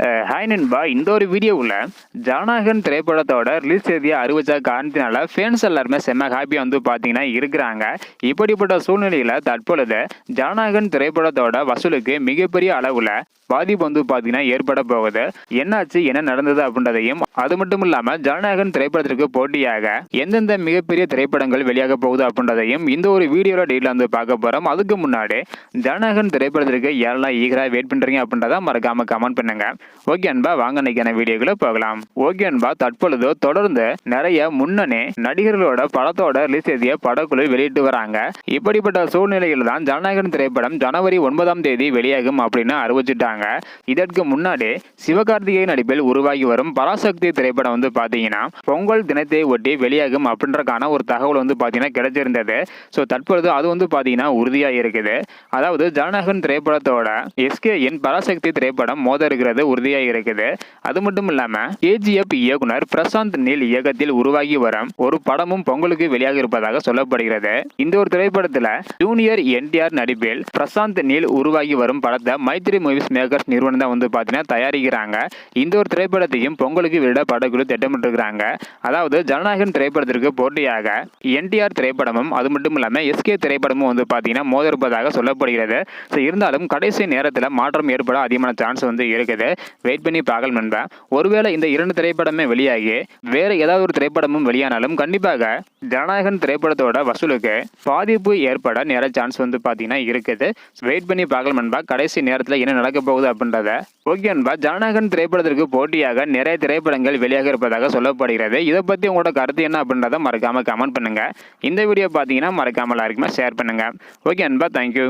Hi நண்பா, இந்த ஒரு வீடியோவில் ஜனநாயகன் திரைப்படத்தோட ரிலீஸ் தேதியை அறிவிச்ச காரணத்தினால ஃபேன்ஸ் எல்லாருமே செம்ம ஹாப்பியாக வந்து பார்த்தீங்கன்னா இருக்கிறாங்க. இப்படிப்பட்ட சூழ்நிலையில் தற்பொழுது ஜனநாயகன் திரைப்படத்தோட வசூலுக்கு மிகப்பெரிய அளவில் பாதிப்பு வந்து பார்த்தீங்கன்னா ஏற்பட போகுது. என்னாச்சு, என்ன நடந்தது அப்படின்றதையும், அது மட்டும் இல்லாமல் ஜனநாயகன் திரைப்படத்திற்கு போட்டியாக எந்தெந்த மிகப்பெரிய திரைப்படங்கள் வெளியாக போகுது அப்படின்றதையும் இந்த ஒரு வீடியோவில் டீட்டெயில் வந்து பார்க்க போகிறோம். அதுக்கு முன்னாடி ஜனநாயகன் திரைப்படத்திற்கு யாரெல்லாம் ஈகராக வெயிட் பண்ணுறீங்க அப்படின்றத மறக்காம கமெண்ட் பண்ணுங்க. ஓகே அன்பா, வாங்க இன்னைக்கான வீடியோக்குள்ள போகலாம். ஓகே அன்பா, தற்பொழுது தொடர்ந்து நிறைய முன்னணி நடிகர்களோட படத்தோட ரிலீஸ் தேதியை படக்குழு வெளியிட்டு வராங்க. இப்படிப்பட்ட சூழ்நிலையில் தான் ஜனநாயகன் திரைப்படம் ஜனவரி 9ஆம் தேதி வெளியாகும் அப்படின்னு அறிவிச்சிட்டாங்க. இதற்கு முன்னாடி சிவகார்த்திகேயன் நடிப்பில் உருவாகி வரும் பராசக்தி திரைப்படம் வந்து பாத்தீங்கன்னா பொங்கல் தினத்தை ஒட்டி வெளியாகும் அப்படின்றக்கான ஒரு தகவல் வந்து பாத்தீங்கன்னா கிடைச்சிருந்தது. ஸோ தற்பொழுது அது வந்து பாத்தீங்கன்னா உறுதியா இருக்குது. அதாவது ஜனநாயகன் திரைப்படத்தோட எஸ்கேயின் பராசக்தி திரைப்படம் மோத இருக்கிறது உறுதியா இருக்குது. அது மட்டும் இல்லாம கேஜிஎஃப் இயக்குனர் பிரசாந்த் நீல் இயக்கத்தில் உருவாகி வரும் ஒரு படமும் பொங்கலுக்கு வெளியாக இருப்பதாக சொல்லப்படுகிறது. இந்த ஒரு திரைப்படத்துல ஜூனியர் என்டிஆர் நடிப்பில் பிரசாந்த் நீல் உருவாகி வரும் படத்தை மைத்ரி மூவிஸ் மேக்கர்ஸ் நிறுவனம் தான் வந்து பாத்தீங்கன்னா தயாரிக்கிறாங்க. இந்த ஒரு திரைப்படத்தையும் பொங்கலுக்கு வெளியிட படக்குழு திட்டமிட்டிருக்கிறாங்க. அதாவது ஜனநாயகன் திரைப்படத்திற்கு போட்டியாக என்டிஆர் திரைப்படமும் அது மட்டும் இல்லாம எஸ்கே திரைப்படமும் வந்து பாத்தீங்கன்னா மோத இருப்பதாக சொல்லப்படுகிறது. இருந்தாலும் கடைசி நேரத்தில் மாற்றம் ஏற்பட அதிகமான சான்ஸ் வந்து இருக்குது. வெயிட் பண்ணி பார்க்கலாம் நண்பா. ஒருவேளை இந்த இரண்டு திரைப்படமே வெளியாகி வேற ஏதாவது ஒரு திரைப்படமும் வெளியானாலும் கண்டிப்பாக ஜனநாயகன் திரைப்படத்தோட வசூலுக்கு பாதிப்பு ஏற்பட நிறைய சான்ஸ் வந்து பாத்தீங்கன்னா இருக்குது. வெயிட் பண்ணி பார்க்கலாம் நண்பா, கடைசி நேரத்தில் என்ன நடக்க போகுது அப்படின்றத. ஓகே நண்பா, ஜனநாயகன் திரைப்படத்திற்கு போட்டியாக நிறைய திரைப்படங்கள் வெளியாக இருப்பதாக சொல்லப்படுகிறது. இதை பத்தி உங்களோட கருத்து என்ன அப்படின்றத மறக்காம கமெண்ட் பண்ணுங்க. இந்த வீடியோ பாத்தீங்கன்னா மறக்காம எல்லாருக்குமே ஷேர் பண்ணுங்க. ஓகே நண்பா, தேங்க்யூ.